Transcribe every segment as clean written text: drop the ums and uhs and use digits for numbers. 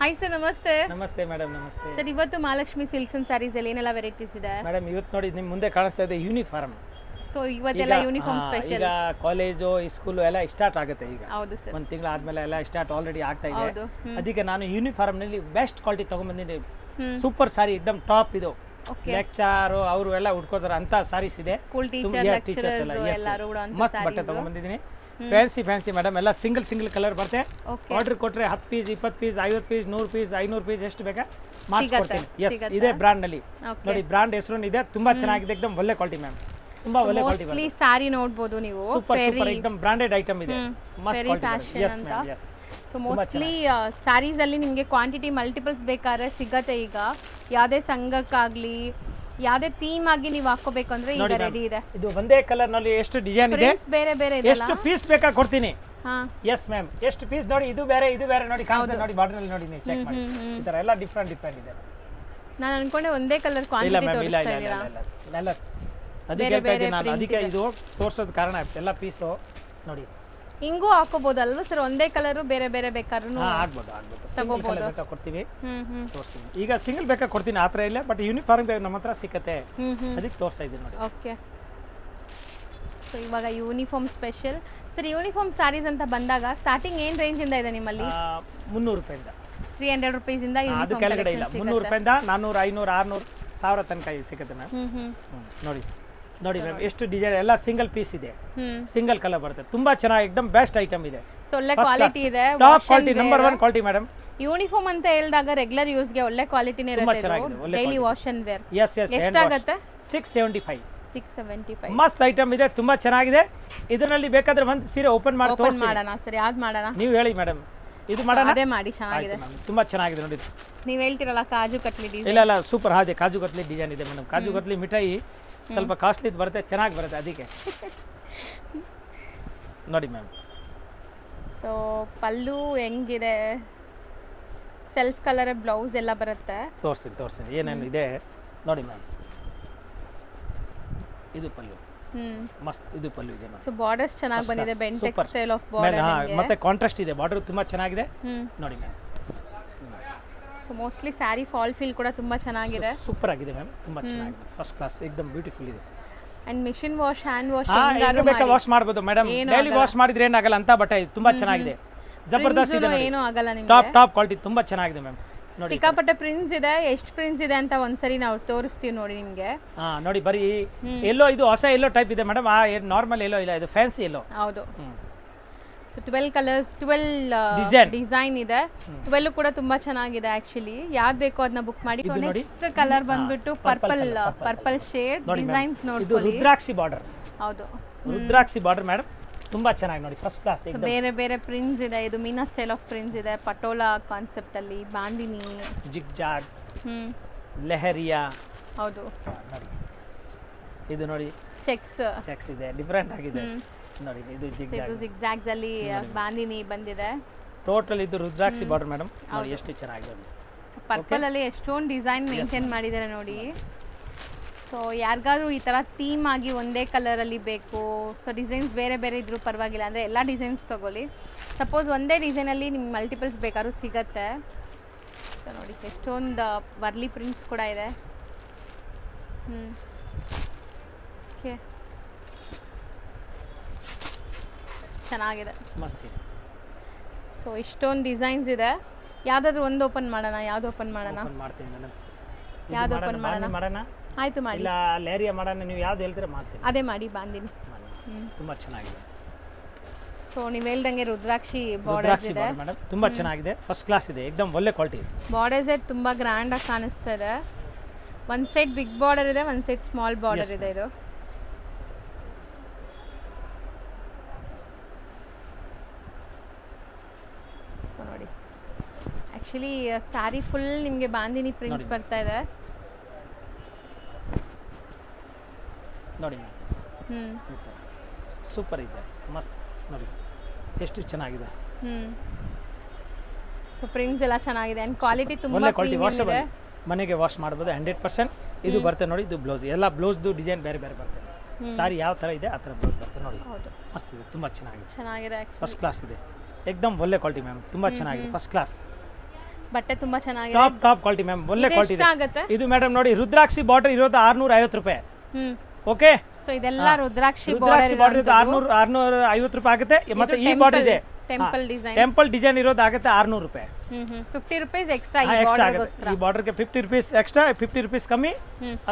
Hi sir, ನಮಸ್ತೆ. ನಮಸ್ತೆ madam, ನಮಸ್ತೆ ಸರ್, ಇವತ್ತು ಮಹಾಲಕ್ಷ್ಮಿ ಸಿಲ್ಕ್ಸ್ ಅಂಡ್ ಸ್ಯಾರೀಸ್ ಅಲ್ಲಿ ಏನೆಲ್ಲ ವೆರೈಟೀಸ್ ಇದೆ ಮೇಡಮ್. ಇವತ್ತು ನೋಡಿ ನಿಮ್ಮ ಮುಂದೆ ಕಾಣಿಸ್ತಾ ಇದೆ ಯೂನಿಫಾರ್ಮ್. ಸೊ ಇವತ್ತೆಲ್ಲ ಯೂನಿಫಾರ್ಮ್ ಸ್ಪೆಷಲ್. ಈಗ ಕಾಲೇಜು ಸ್ಕೂಲು ಎಲ್ಲ ಸ್ಟಾರ್ಟ್ ಆಗುತ್ತೆ. ಈಗ ಹೌದು ಸರ್, ಒಂದು ತಿಂಗಳ ಆದ್ಮೇಲೆ ಎಲ್ಲ ಸ್ಟಾರ್ಟ್ ಆಲ್ರೆಡಿ ಆಗ್ತಾ ಇದೆ. ಹೌದು. ಅದಕ್ಕೆ ನಾನು ಯೂನಿಫಾರ್ಮ್ ನಲ್ಲಿ ಬೆಸ್ಟ್ ಕ್ವಾಲಿಟಿ ತಗೊಂಡ್ಬಂದಿನಿ. ಸೂಪರ್ ಸಾರಿ, ಎಕ್ದಮ್ ಟಾಪ್ ಇದು. ಲೆಕ್ಚರ್ ಅವರು ಎಲ್ಲ ಉಟ್ಕೋತಾರೆ ಅಂತ ಸಾರೀಸ್ ಇದೆ. ಸ್ಕೂಲ್ ಟೀಚರ್ಸ್ ಎಲ್ಲ ಎಲ್ಲರೂ ಕೂಡ ಮಸ್ತ್ ಬಟ್ಟೆ ತಗೊಂಡ್ಬಂದಿದ್ದೀನಿ. ಫ್ಯಾನ್ಸಿ ಮೇಡಮ್, ಎಲ್ಲ ಸಿಂಗಲ್ ಕಲರ್ ಬರುತ್ತೆ. ಆರ್ಡರ್ ಕೊಟ್ರೆ 10 piece, 20 piece, 50 piece, 100 piece, 500 piece ಎಷ್ಟು ಬೇಕಾ ಮಾಡಿಸ್ಕೊಡ್ತೀನಿ. ಎಸ್, ಇದೇ ಬ್ರಾಂಡ್ ನಲ್ಲಿ ನೋಡಿ. ಬ್ರಾಂಡ್ ಹೆಸರು ಇದೆ, ತುಂಬಾ ಚೆನ್ನಾಗಿದೆ. ಎಕ್ದಮ್ ಒಳ್ಳೆ ಕ್ವಾಲಿಟಿ ಮ್ಯಾಮ್, ತುಂಬಾ ಒಳ್ಳೆ ಕ್ವಾಲಿಟಿ. ಮೋಸ್ಟ್ಲಿ ಸಾರಿ ನೋಡಬಹುದು ನೀವು. ಸೂಪರ್ ಎಕ್ದಮ್ ಬ್ರಾಂಡೆಡ್ ಐಟಮ್ ಇದೆ. ಮಸ್ತ್ quality. Yes ma'am, yes. So mostly saris ಅಲ್ಲಿ ನಿಮಗೆ ಕ್ವಾಂಟಿಟಿ ಮಲ್ಟಿಪಲ್ಸ್ ಬೇಕಾದ್ರೆ ಸಿಗತ್ತೆ. ಈಗ ಯಾವುದೇ ಸಂಘಕ್ಕಾಗ್ಲಿ ಯಾವುದೇ ಥೀಮ್ ಆಗಿ ನೀವು ಹಾಕೋಬೇಕಂದ್ರೆ ಈಗ ರೆಡಿ ಇದೆ. ಇದು ಒಂದೇ ಕಲರ್ ನಲ್ಲಿ ಎಷ್ಟು ಡಿಸೈನ್ ಇದೆ, ಬೇರೆ ಬೇರೆ ಇದೆ. ಎಷ್ಟು ಪೀಸ್ ಬೇಕಾ ಕೊಡ್ತೀನಿ. ಎಸ್ ಮ್ಯಾಮ್, ಎಷ್ಟು ಪೀಸ್ ನೋಡಿ. ಇದು ಬೇರೆ ನೋಡಿ, ಕಾಣಿಸ್ತಾ ನೋಡಿ. ಬಾರ್ಡರ್ ನಲ್ಲಿ ನೋಡಿ, ನೀವು ಚೆಕ್ ಮಾಡಿ. ಈ ತರ ಎಲ್ಲ ಡಿಫರೆಂಟ್ ಇದೆ. ನಾನು ಅನ್ಕೊಂಡೆ ಒಂದೇ ಕಲರ್ ಕ್ವಾಂಟಿಟಿ ತೋರಿಸ್ತಾ ಇದ್ದೀರಾ. ಇಲ್ಲ, ಅದಕ್ಕೆ ಹೇಳ್ತಾ ಇದ್ದೀನಿ ನಾನು. ಅದಕ್ಕೆ ಇದು ತೋರ್ಸೋದು ಕಾರಣ. ಎಲ್ಲ ಪೀಸು ನೋಡಿ. ಹಿಂಗೂ ಹಾಕೋಬಹುದಲ್ವಾ ಸರ್? ಒಂದೇ ಕಲರ್ ಬೇರೆ ಬೇರೆ ಬೇಕಾದ್ರೂ ಆಗ್ಬೋದು. ತಗೋಬಹುದು. ಕೊಡ್ತೀವಿ, ತೋರಿಸ್ತೀನಿ. ಈಗ ಸಿಂಗಲ್ ಬೇಕಾ ಕೊಡ್ತೀನಿ, ಆ ಥರ ಇಲ್ಲ. ಬಟ್ ಯೂನಿಫಾರ್ಮ್ ನಮ್ಮ ಹತ್ರ ಸಿಕ್ಕತ್ತೆ, ಅದಕ್ಕೆ ತೋರಿಸ್ತಾ ಇದ್ದೀನಿ ನೋಡಿ. ಓಕೆ. ಸೊ ಇವಾಗ uniform special. Sir, uniform saris ಅಂತ ಬಂದಾಗ ಸ್ಟಾರ್ಟಿಂಗ್ ಏನ್ ರೇಂಜ್ ಇಂದ ಇದೆ ನಿಮ್ಮಲ್ಲಿ? 300 ರೂಪಾಯಿಂದ 300 ರೂಪೀಸ್ ಇಂದ ಅದು ಕೆಳಗಡೆ ಇಲ್ಲ. 300 ರೂಪಾಯಿಂದ 400, 500, 600, 1000 ತನಕ ಸಿಗುತ್ತೆ ಮ್ಯಾಮ್. ನೋಡಿ ಮ್ಯಾಮ್, ಎಷ್ಟು ಡಿಸೈನ್. ಎಲ್ಲ ಸಿಂಗಲ್ ಪೀಸ್ ಇದೆ, ಸಿಂಗಲ್ ಕಲರ್ ಬರುತ್ತೆ. ತುಂಬಾ ಚೆನ್ನಾಗಿ, ಎಕ್ದಮ್ ಬೆಸ್ಟ್ ಐಟಮ್ ಇದೆ. ಸೊ ಒಳ್ಳೆ ಕ್ವಾಲಿಟಿ ಇದೆ, top quality, number 1 quality madam. Uniform ಅಂತ ಹೇಳಿದಾಗ ರೆಗ್ಯುಲರ್ ಯೂಸ್ ಗೆ ಒಳ್ಳೆ ಕ್ವಾಲಿಟಿನೇ ಇರುತ್ತೆ. ಡೈಲಿ ವಾಶ್ ಅಂಡ್ ವೇರ್ ಎಷ್ಟಾಗುತ್ತೆ? 675 ಮಸ್ತ್ ಐಟಮ್ ಇದೆ, ತುಂಬಾ ಚೆನ್ನಾಗಿದೆ. ಇದರಲ್ಲಿ ಬೇಕಾದ್ರೆ ಒಂದು ಸೀರೆ ಓಪನ್ ಮಾಡಿ ತೋರಿಸಿ ಮಾಡೋಣ. ಸರಿ, ಯಾವ್ದು ಮಾಡೋಣ ನೀವು ಹೇಳಿ ಮೇಡಮ್. ಇದು ಮಾಡೋಣ, ಅದೇ ಮಾಡಿ. ಚೆನ್ನಾಗಿದೆ, ತುಂಬಾ ಚೆನ್ನಾಗಿದೆ ನೋಡಿ. ನೀವು ಹೇಳ್ತಿರಲ್ಲ ಕಾಜು ಕಟ್ಲಿ ಡಿಸೈನ್. ಇಲ್ಲ ಸೂಪರ್. ಅದೇ ಕಾಜು ಕತ್ಲಿ ಡಿಸೈನ್ ಇದೆ ಮೇಡಮ್. ಕಾಜು ಕತ್ಲಿ ಮಿಠಾಯಿ ಸ್ವಲ್ಪ ಕಾಸ್ಟ್ಲಿ ಬರುತ್ತೆ, ಚೆನ್ನಾಗಿ ಬರುತ್ತೆ. ಅದಕ್ಕೆ ನೋಡಿ ಮ್ಯಾಮ್. ಸೊ ಪಲ್ಲು ಹೆಂಗಿದೆ? ಸೆಲ್ಫ್ ಕಲರ್ ಬ್ಲೌಸ್ ಎಲ್ಲ ಬರುತ್ತೆ. ತೋರಿಸ್ತೀನಿ ಏನೇನು ಇದೆ ನೋಡಿ ಮ್ಯಾಮ್. ಇದು ಪಲ್ಲು, ಮಸ್ತ್. ಇದು ಪಲ್ಲು ಇದೆ. ಸೊ ಬಾರ್ಡರ್ಸ್ ಚೆನ್ನಾಗಿ ಬಂದಿದೆ. ಬೆಂಟೆಕ್ ಸ್ಟೈಲ್ ಆಫ್ ಬಾರ್ಡರ್ ಮತ್ತೆ ಕಾಂಟ್ರಾಸ್ಟ್ ಇದೆ. ಬಾರ್ಡರ್ ತುಂಬಾ ಚೆನ್ನಾಗಿದೆ ನೋಡಿ ma'am. So mostly sari fall feel ಕೂಡ ತುಂಬಾ ಚೆನ್ನಾಗಿದೆ. ಸೂಪರ್ ಆಗಿದೆ ಮ್ಯಾಮ್, ತುಂಬಾ ಚೆನ್ನಾಗಿದೆ. ಫಸ್ಟ್ ಕ್ಲಾಸ್, ಎಕ್ದಮ್ ಬ್ಯೂಟಿಫುಲ್ ಇದೆ. And machine wash, hand wash ಬೇಕಾ ವಾಶ್ ಮಾಡಬಹುದು ಮೇಡಮ್. ಡೈಲಿ ವಾಶ್ ಮಾಡಿದ್ರೆ ಏನಾಗಲ್ಲ ಅಂತ ಬಟ್ಟೆ. ತುಂಬಾ ಚೆನ್ನಾಗಿದೆ, ಜಬರ್ದಸ್ತ್ ಇದೆ. ಏನು ಆಗಲ್ಲ ನಿಮಗೆ. ಟಾಪ್ ಕ್ವಾಲಿಟಿ, ತುಂಬಾ ಚೆನ್ನಾಗಿದೆ ಮ್ಯಾಮ್. ಸಿಕ್ಕಾಪಟ್ಟೆ ಪ್ರಿಂಟ್ಸ್ ಇದೆ. ಎಷ್ಟು ಪ್ರಿಂಟ್ಸ್ ಇದೆ ಅಂತ ಒಂದ್ಸರಿ ನಾವು ತೋರಿಸ್ತೀವಿ ನೋಡಿ ನಿಮಗೆ. ನೋಡಿ, ಬರೀ ಎಲ್ಲೋ, ಇದು ಹೊಸ ಎಲ್ಲೋ ಟೈಪ್ ಇದೆ ಮೇಡಮ್. ನಾರ್ಮಲ್ ಎಲ್ಲೋ ಇಲ್ಲ, ಇದು ಫ್ಯಾನ್ಸಿ ಎಲ್ಲೋ. ಹೌದು. ಸೊ 12 ಕಲರ್ಸ್, 12 ಡಿಸೈನ್ ಇದೆ. 12 ಕೂಡ ತುಂಬಾ ಚೆನ್ನಾಗಿದೆ ಆಕ್ಚುಲಿ. ಯಾವ್ದು ಬೇಕೋ ಅದನ್ನ ಬುಕ್ ಮಾಡಿ. ನೆಕ್ಸ್ಟ್ ಕಲರ್ ಬಂದ್ಬಿಟ್ಟು ಪರ್ಪಲ್ ಶೇಡ್ ಡಿಸೈನ್ಸ್ ನೋಡ್ಕೊಳ್ಳಿ. ಇದು ರುದ್ರಾಕ್ಷಿ ಬಾರ್ಡರ್. ಹೌದು, ರುದ್ರಾಕ್ಷಿ ಬಾರ್ಡರ್ ಮೇಡಮ್, ತುಂಬಾ ಚೆನ್ನಾಗಿ ನೋಡಿ. First class. ಬೇರೆ ಬೇರೆ ಪ್ರಿಂಟ್ಸ್ ಇದೆ. ಇದು ಮೀನಾ ಸ್ಟೈಲ್ ಆಫ್ ಪ್ರಿಂಟ್ಸ್ ಇದೆ. ಪಟೋಲಾ ಕಾನ್ಸೆಪ್ಟ್ ಅಲ್ಲಿ ಬಾಂದಿನಿ, ಜಿಗ್ಜಾಗ್, ಲೆಹರಿಯಾ. ಹೌದು, ಇದು ನೋಡಿ ಚೆಕ್ಸ್ ಇದೆ, ಡಿಫರೆಂಟ್ ಆಗಿದೆ ನೋಡಿ. ಇದು ಜಿಗ್ಜಾಗ್ಸ್ ಅಲ್ಲಿ ಬಾಂದಿನಿ ಬಂದಿದೆ. ಟೋಟಲ್ ಇದು ರುದ್ರಾಕ್ಷಿ ಬಾರ್ಡರ್ ಮೇಡಮ್. ನೋಡಿ ಎಷ್ಟು ಚೆನ್ನಾಗಿದೆ. ಸೊ ಪರ್ಪಲ್ ಅಲ್ಲಿ ಎಷ್ಟೊಂದು ಡಿಸೈನ್ ಮೇಂಟೈನ್ ಮಾಡಿದ್ದಾರೆ ನೋಡಿ. ಸೊ ಯಾರಿಗಾದ್ರೂ ಈ ತರ ಥೀಮ್ ಆಗಿ ಒಂದೇ ಕಲರ್ ಅಲ್ಲಿ ಬೇಕು, ಸೊ ಡಿಸೈನ್ಸ್ ಬೇರೆ ಬೇರೆ ಇದ್ರೂ ಪರವಾಗಿಲ್ಲ, ಅಂದ್ರೆ ಎಲ್ಲ ಡಿಸೈನ್ಸ್ ತಗೊಳ್ಳಿ. ಸಪೋಸ್ ಒಂದೇ ಡಿಸೈನ್ ಅಲ್ಲಿ ನಿಮ್ಗೆ ಮಲ್ಟಿಪಲ್ಸ್ ಬೇಕಾದ್ರೂ ಸಿಗತ್ತೆ. ಸೊ ನೋಡಿ, ಎಷ್ಟೊಂದು ವರ್ಲಿ ಪ್ರಿಂಟ್ಸ್ ಕೂಡ ಇದೆ. ಓಕೆ, ಚೆನ್ನಾಗಿದೆ, ಮಸ್ತ್ ಇದೆ. ಸೊ ಇಷ್ಟೊಂದು ಡಿಸೈನ್ಸ್ ಇದೆ. ಯಾವ್ದಾದ್ರು ಒಂದು ಓಪನ್ ಮಾಡೋಣ? ಯಾವ್ದು ಓಪನ್ ಮಾಡೋಣ? ಮಾಡ್ತೀನಿ ಮೇಡಮ್. ಯಾವ್ದು ಓಪನ್ ಮಾಡೋಣ? ಆಯ್ತು, ಮಾಡಿ. ಇಲ್ಲ ಲೇರಿಯಾ ಮಾಡೋಣ, ನೀವು ಯಾವ್ದು ಹೇಳ್ತೀರಾ ಮಾಡ್ತೀನಿ. ಅದೇ ಮಾಡಿ, ಬಾಂದಿನಿ. ತುಂಬಾ ಚೆನ್ನಾಗಿದೆ. ಸೊ ನೀವು ಹೇಳ್ದಂಗೆ ರುದ್ರಾಕ್ಷಿ ಬಾರ್ಡರ್ಸ್ ಇದೆ ಮೇಡಮ್, ತುಂಬಾ ಚೆನ್ನಾಗಿದೆ. ಫಸ್ಟ್ ಕ್ಲಾಸ್ ಇದೆ, ಎಕ್ದಮ್ ಒಳ್ಳೆ ಕ್ವಾಲಿಟಿ. ಬಾರ್ಡರ್ ಸೆಟ್ ತುಂಬಾ ಗ್ರ್ಯಾಂಡ್ ಆಗಿ ಕಾಣಿಸ್ತಾ ಇದೆ. ಒಂದ್ ಸೈಡ್ ಬಿಗ್ ಬಾರ್ಡರ್ ಇದೆ, ಒಂದ್ ಸೈಡ್ ಸ್ಮಾಲ್ ಬಾರ್ಡರ್ ಇದೆ. ಇದು ಸೊ ನೋಡಿ, ಆಕ್ಚುಲಿ ಸ್ಯಾರಿ ಫುಲ್ ನಿಮಗೆ ಬಾಂದಿನಿ ಪ್ರಿಂಟ್ಸ್ ಬರ್ತಾ ಇದೆ ನೋಡಿ. ಸೂಪರ್ ಇದೆ, ಮಸ್ತ್ ನೋಡಿ, ಎಷ್ಟು ಚೆನ್ನಾಗಿದೆ. ಸೊ ಪ್ರಿಂಟ್ಸ್ ಎಲ್ಲ ಚೆನ್ನಾಗಿದೆ ಅಂಡ್ ಕ್ವಾಲಿಟಿ ತುಂಬಾ ಪ್ರೀಮಿಯಂ ಇದೆ. ಮನೆಗೆ ವಾಶ್ ಮಾಡಬಹುದು 100%. ಇದು ಬರುತ್ತೆ ನೋಡಿ. ಇದು ಬ್ಲೌಸ್, ಎಲ್ಲ ಬ್ಲೌಸ್ದು ಡಿಸೈನ್ ಬೇರೆ ಬೇರೆ ಬರುತ್ತೆ. ಸಾರಿ ಯಾವ ತರ ಇದೆ ಆ ತರ ಬ್ಲೌಸ್ ಬರುತ್ತೆ ನೋಡಿ. ಮಸ್ತ್ ಇದೆ, ತುಂಬಾ ಚೆನ್ನಾಗಿದೆ. ಚೆನ್ನಾಗಿದೆ, ಫಸ್ಟ್ ಕ್ಲಾಸ್ ಇದೆ, एकदम ಒಳ್ಳೆ ಕ್ವಾಲಿಟಿ ಮ್ಯಾಮ್, ತುಂಬಾ ಚೆನ್ನಾಗಿದೆ, ಫಸ್ಟ್ ಕ್ಲಾಸ್. ಬಟ್ಟೆ ತುಂಬಾ ಚೆನ್ನಾಗಿದೆ. ಟಾಪ್ ಕ್ವಾಲಿಟಿ ಮ್ಯಾಮ್, ಒಳ್ಳೆ ಕ್ವಾಲಿಟಿ ಇದೆ. ಆಗುತ್ತೆ ಇದು ಮೇಡಮ್ ನೋಡಿ ರುದ್ರಾಕ್ಷಿ ಬಾರ್ಡರ್ ಇರೋದು 650 ರೂಪಾಯಿ. ಓಕೆ, ಸೊ ಇದೆಲ್ಲ ರುದ್ರಾಕ್ಷಿ ಬಾರ್ಡರ್ ಇರೋದು 650 ರೂಪಾಯಿ ಆಗುತ್ತೆ. ಮತ್ತೆ ಈ ಬಾರ್ಡರ್ ಇದೆ ಟೆಂಪಲ್ ಡಿಸೈನ್ ಇರೋದು ಆಗುತ್ತೆ 600 ರೂಪಾಯಿ. 50 ರೂಪೀಸ್ ಎಕ್ಸ್ಟ್ರಾ ಈ ಬಾರ್ಡರ್ಗೆ 50 ರೂಪೀಸ್ ಎಕ್ಸ್ಟ್ರಾ, 50 ರೂಪೀಸ್ ಕಮ್ಮಿ,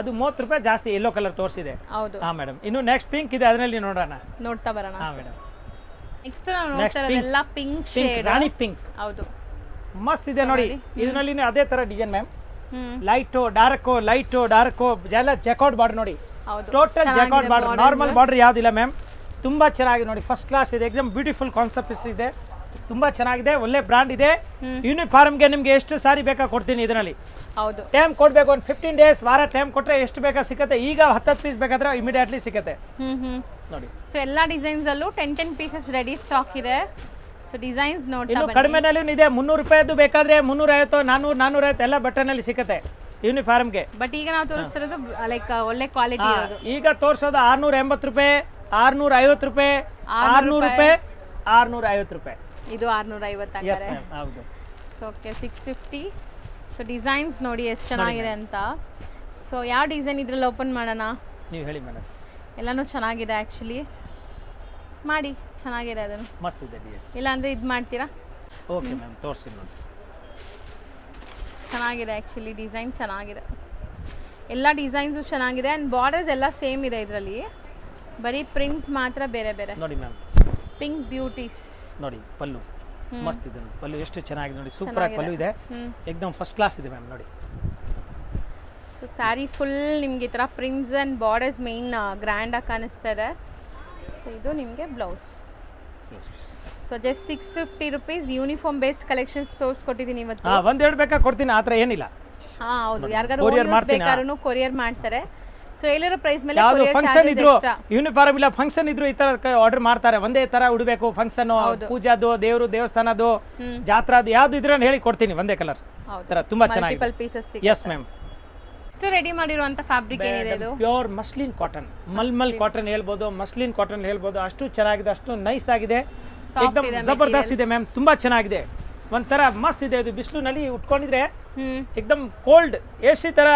ಅದು 30 ರೂಪಾಯಿ ಜಾಸ್ತಿ. ಯೆಲ್ಲೋ ಕಲರ್ ತೋರಿಸಿದೆ. ಹೌದು ಮೇಡಮ್. ಇನ್ನು ನೆಕ್ಸ್ಟ್ ಪಿಂಕ್ ಇದೆ, ಅದರಲ್ಲಿ ನೋಡ್ತಾ ಬರೋಣ. ಮೇಡಮ್ ನೆಕ್ಸ್ಟ್ ನಾವು ನೋಡ್ತಾ ಇರೋದೆಲ್ಲ ಪಿಂಕ್ ಶೇಡ್, ರಾಣಿ ಪಿಂಕ್. ಹೌದು, ಮಸ್ತ್ ಇದೆ ನೋಡಿ. ಇದರಲ್ಲಿ ಅದೇ ತರ ಡಿಸೈನ್ ಮ್ಯಾಮ್, ಲೈಟ್ ಡಾರ್ಕ್ ಎಲ್ಲ ಚೆಕ್ಔಟ್ ಬಾರ್ಡರ್ ನೋಡಿ. Total checkout border, normal border ಯಾವ್ದಿಲ್ಲ ಮ್ಯಾಮ್. ತುಂಬಾ ಚೆನ್ನಾಗಿದೆ ನೋಡಿ, ಫಸ್ಟ್ ಕ್ಲಾಸ್ ಇದೆ, ಎಕ್ದಮ್ ಬ್ಯೂಟಿಫುಲ್ ಕಾನ್ಸೆಪ್ಟ್ ಇದೆ, ತುಂಬಾ ಚೆನ್ನಾಗಿದೆ, ಒಳ್ಳೆ ಬ್ರಾಂಡ್ ಇದೆ. ಯೂನಿಫಾರ್ಮ್ಗೆ ನಿಮ್ಗೆ ಎಷ್ಟು ಸಾರಿ ಬೇಕಾ ಕೊಡ್ತೀನಿ ಇದರಲ್ಲಿ. ಹೌದು, ಟೈಮ್ ಕೊಡ್ಬೇಕು, ಒಂದು 15 ಡೇಸ್ ವಾರ ಟೈಮ್ ಕೊಟ್ರೆ ಎಷ್ಟು ಬೇಕಾ ಸಿಗುತ್ತೆ. ಈಗ 10 ಪೀಸ್ ಬೇಕಾದ್ರೆ ಇಮಿಡಿಯೇಟ್ಲಿ ಸಿಗುತ್ತೆ ನೋಡಿ. ಸೊ ಎಲ್ಲ ಡಿಸೈನ್ಸ್ ಅಲ್ಲೂ 10 ಪೀಸಸ್ ರೆಡಿ ಸ್ಟಾಕ್ ಇದೆ. ಸೊ ಡಿಸೈನ್ಸ್ ನೋಡ್ತಾ ಇನ್ನು ಕಡಿಮೆನಲ್ಲೂ ಇದೆ, 300 ರೂಪಾಯಿದು ಬೇಕಾದ್ರೆ 350, 400, 450 ಎಲ್ಲ ಬಟ್ಟೆನಲ್ಲಿ ಸಿಗುತ್ತೆ ಯೂನಿಫಾರ್ಮ್ಗೆ. ಬಟ್ ಈಗ ನಾವು ತೋರಿಸ್ತಿರೋದು ಲೈಕ್ ಒಳ್ಳೆ ಕ್ವಾಲಿಟಿ ಇರೋದು. ಈಗ ತೋರಿಸೋದು 680 ರೂಪಾಯಿ, 650 ರೂಪಾಯಿ, 600 ರೂಪಾಯಿ, 650 ರೂಪಾಯಿ. ಇದು 650 ಆಗಿದೆ. ಹೌದು. So okay, 650. ಸೊ ಡಿಸೈನ್ಸ್ ನೋಡಿ ಎಷ್ಟು ಚೆನ್ನಾಗಿದೆ ಅಂತ. ಸೊ ಯಾವ ಡಿಸೈನ್ ಇದ್ರಲ್ಲಿ ಓಪನ್ ಮಾಡೋಣ? ನೀವು ಹೇಳಿ ಮೇಡಮ್. ಎಲ್ಲನೂ ಚೆನ್ನಾಗಿದೆ ಆ್ಯಕ್ಚುಲಿ, ಮಾಡಿ ಚೆನ್ನಾಗಿದೆ. ಅದನ್ನು ಮಸ್ತ್ ಇದೆ. ಇಲ್ಲ ಅಂದರೆ ಇದು ಮಾಡ್ತೀರಾ? ಓಕೆ ಮ್ಯಾಮ್, ತೋರಿಸಿ ನೋಡಿ. ಚೆನ್ನಾಗಿದೆ ಆ್ಯಕ್ಚುಲಿ, ಡಿಸೈನ್ ಚೆನ್ನಾಗಿದೆ, ಎಲ್ಲ ಡಿಸೈನ್ಸು ಚೆನ್ನಾಗಿದೆ. ಆ್ಯಂಡ್ ಬಾರ್ಡರ್ಸ್ ಎಲ್ಲ ಸೇಮ್ ಇದೆ ಇದರಲ್ಲಿ, ಬರೀ ಪ್ರಿಂಟ್ಸ್ ಮಾತ್ರ ಬೇರೆ ಬೇರೆ ನೋಡಿ ಮ್ಯಾಮ್. ಪಿಂಕ್ ಬ್ಯೂಟೀಸ್ ನೋಡಿ, ಪಲ್ಲು ಮಸ್ತ್ ಇದೆ. ಪಲ್ಲು ಎಷ್ಟು ಚೆನ್ನಾಗಿದೆ ನೋಡಿ, ಸೂಪರ್ ಆಗಿ ಪಲ್ಲು ಇದೆ, ಏಕದಮ್ ಫಸ್ಟ್ ಕ್ಲಾಸ್ ಇದೆ ಮ್ಯಾಮ್ ನೋಡಿ. ಸೊ ಸ್ಯಾರಿ ಫುಲ್ ನಿಮಗೆ ಈ ಥರ ಪ್ರಿಂಟ್ಸ್ ಆ್ಯಂಡ್ ಬಾರ್ಡರ್ಸ್ ಮೇನ್ ಗ್ರ್ಯಾಂಡಾಗಿ ಕಾಣಿಸ್ತಾ ಇದೆ. ಸೊ ಇದು ನಿಮಗೆ blouse. So just 650 rupees uniform based collections ತೋರಿಸ್ಕೊಟ್ಟಿದ್ದೀನಿ ಇವತ್ತು. ಒಂದೆರಡು ಬೇಕಾ ಕೊಡ್ತೀನಿ, ಆ ಥರ ಏನಿಲ್ಲ. ಹೌದು, ಯಾರಿಗಾರು ಬೇಕಾದ್ರೂ ಕೊರಿಯರ್ ಮಾಡ್ತಾರೆ. ಸೊ ಹೇಳಿರೋ ಪ್ರೈಸ್ ಮೇಲೆ ಯಾವುದು ಫಂಕ್ಷನ್ ಇದ್ರು, ಯೂನಿಫಾರ್ಮ್ ಇಲ್ಲ ಫಂಕ್ಷನ್ ಇದ್ರು ಈ ತರ ಆರ್ಡರ್ ಮಾಡ್ತಾರೆ. ಒಂದೇ ತರ ಉಡಬೇಕು, ಫಂಕ್ಷನ್, ಪೂಜಾದು, ದೇವರು ದೇವಸ್ಥಾನದು, ಜಾತ್ರಾದು ಯಾವ್ದು ಇದ್ರೆ ಹೇಳಿ ಕೊಡ್ತೀನಿ, ಒಂದೇ ಕಲರ್ ತರ. ತುಂಬಾ ಚೆನ್ನಾಗಿದೆ. Yes ma'am. ರೆಡಿ ಮಾಡಿರುವಂತ ಫ್ಯಾಬ್ರಿಕ್ ಏನಿದೆ ಇದು? Pure muslin cotton, mulmul cotton ಹೇಳ್ಬೋದು, ಮಸ್ಲಿನ್ ಕಾಟನ್ ಹೇಳ್ಬೋದು. ಅಷ್ಟು ಚೆನ್ನಾಗಿದೆ, ಅಷ್ಟು ನೈಸ್ ಆಗಿದೆ, ಏಕದಮ್ ಜಬರ್ದಸ್ತ್ ಇದೆ ಮ್ಯಾಮ್. ತುಂಬಾ ಚೆನ್ನಾಗಿದೆ, ಒಂಥರ ಮಸ್ತ್ ಇದೆ. ಇದು ಬಿಸಿಲಿನಲ್ಲಿ ಉಟ್ಕೊಂಡಿದ್ರೆ ಏಕದಮ್ ಕೋಲ್ಡ್ ಎಸಿ ತರ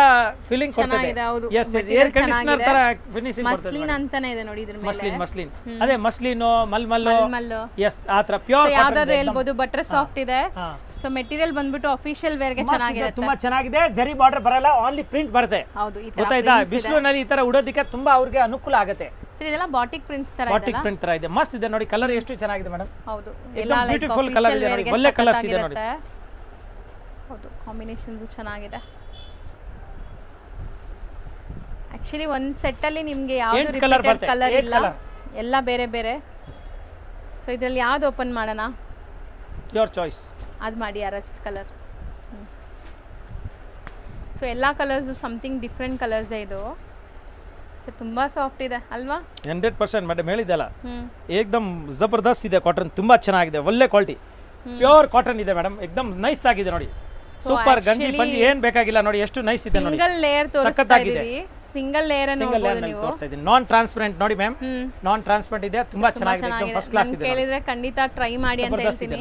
ಫೀಲಿಂಗ್ ಕೊಡ್ತದೆ. ಎಸ್, ಏರ್ ಕಂಡೀಷನರ್ ತರ ಫಿನಿಶಿಂಗ್ ಕೊಡ್ತದೆ. ಮಸ್ಲಿನ್ ಅಂತಾನೆ ಇದೆ ನೋಡಿ ಇದ್ರ ಮೇಲೆ. ಮಸ್ಲಿನ್ ಅದೇ ಮಸ್ಲಿನ್, ಮಲ್ಮಲ್. ಎಸ್, ಆ ತರ ಪ್ಯೂರ್ ಯಾವ್ದಾದ್ರು ಹೇಳ್ಬೋದು. ಬಟರ್ ಸಾಫ್ಟ್ ಇದೆ. ಸೊ ಮೆಟೀರಿಯಲ್ ಬಂದ್ಬಿಟ್ಟು ಅಫಿಷಿಯಲ್ ವೇರ್ ಗೆ ಚೆನ್ನಾಗಿದೆ, ತುಂಬಾ ಚೆನ್ನಾಗಿದೆ. ಜರಿ ಬಾರ್ಡರ್ ಬರಲ್ಲ, ಓನ್ಲಿ ಪ್ರಿಂಟ್ ಬರುತ್ತೆ. ಹೌದು, ಗೊತ್ತಾಯ್ತಾ? ಬಿಸಿಲಿನಲ್ಲಿ ಈ ತರ ಉಡೋದಕ್ಕೆ ತುಂಬಾ ಅವ್ರಿಗೆ ಅನುಕೂಲ ಆಗುತ್ತೆ. ಸರ್ ಇದೆಲ್ಲ ಬಾಟಿಕ್ ಪ್ರಿಂಟ್ಸ್ ತರ ಇದೆ, ಬಾಟಿಕ್ ಪ್ರಿಂಟ್ ತರ ಇದೆ. ಮಸ್ತ್ ಇದೆ ನೋಡಿ, ಕಲರ್ ಎಷ್ಟು ಚೆನ್ನಾಗಿದೆ ಮೇಡಂ. ಹೌದು, ಎಲ್ಲ ಬ್ಯೂಟಿಫುಲ್ ಕಲರ್ ಇದೆ ನೋಡಿ, ಒಳ್ಳೆ ಕಲರ್ಸ್ ಇದೆ ನೋಡಿ. ಹೌದು, ಕಾಂಬಿನೇಷನ್ಸ್ ಚೆನ್ನಾಗಿದೆ. ಆಕ್ಚುಲಿ ಒಂದ್ ಸೆಟ್ ಅಲ್ಲಿ ನಿಮಗೆ ಯಾವುದು ರಿಪೀಟೆಡ್ ಕಲರ್ ಇಲ್ಲ, ಎಲ್ಲ ಬೇರೆ ಬೇರೆ. ಸೊ ಇದರಲ್ಲಿ ಯಾವ್ದು ಓಪನ್ ಮಾಡೋಣ? Your choice. ಅದು ಮಾಡಿ, ಅರಸ್ಟ್ ಕಲರ್. ಸೊ ಎಲ್ಲ ಕಲರ್ಸು ಸಮಥಿಂಗ್ ಡಿಫ್ರೆಂಟ್ ಕಲರ್ಸ್ ಇದು. ಸೊ ತುಂಬಾ ಸಾಫ್ಟ್ ಇದೆ ಅಲ್ವಾ? 100% ಮೇಡಮ್ ಹೇಳಿದಲ್ಲ, ಏಕದಮ್ ಜಬರ್ದಸ್ತ್ ಇದೆ ಕಾಟನ್, ತುಂಬಾ ಚೆನ್ನಾಗಿದೆ, ಒಳ್ಳೆ ಕ್ವಾಲಿಟಿ, ಪ್ಯೂರ್ ಕಾಟನ್ ಇದೆ ಮೇಡಮ್. ಏಕದಮ್ ನೈಸ್ ಆಗಿದೆ ನೋಡಿ, ಸೂಪರ್. ಗಂಜಿ ಪಂಜಿ ಏನ್ ಬೇಕಾಗಿಲ್ಲ ನೋಡಿ, ಎಷ್ಟು ನೈಸ್ ಇದೆ ನೋಡಿ. ಸಿಂಗಲ್ ಲೇಯರ್ ತೋರಿಸ್ತಾ ಇದೀವಿ, ಸಿಂಗಲ್ ಲೇಯರ್ ಅನ್ನು ನೋಡಬಹುದು ನೀವು. ತೋರಿಸ್ತಾ ಇದೀನಿ, ನಾನ್ ಟ್ರಾನ್ಸ್ಪರೆಂಟ್ ನೋಡಿ ಮ್ಯಾಮ್, ನಾನ್ ಟ್ರಾನ್ಸ್ಪರೆಂಟ್ ಇದೆ, ತುಂಬಾ ಚೆನ್ನಾಗಿದೆ, ಏಕದಮ್ ಫಸ್ಟ್ ಕ್ಲಾಸ್ ಇದೆ. ಕೇಳಿದ್ರೆ ಖಂಡಿತ ಟ್ರೈ ಮಾಡಿ ಅಂತ ಹೇಳ್ತೀನಿ.